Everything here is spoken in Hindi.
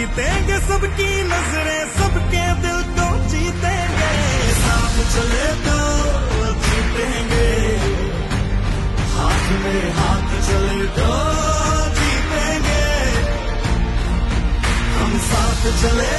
जीतेंगे, सबकी नजरें सबके दिल को जीतेंगे। साथ चले तो जीतेंगे, हाथ में हाथ चले तो जीतेंगे, हम साथ चले।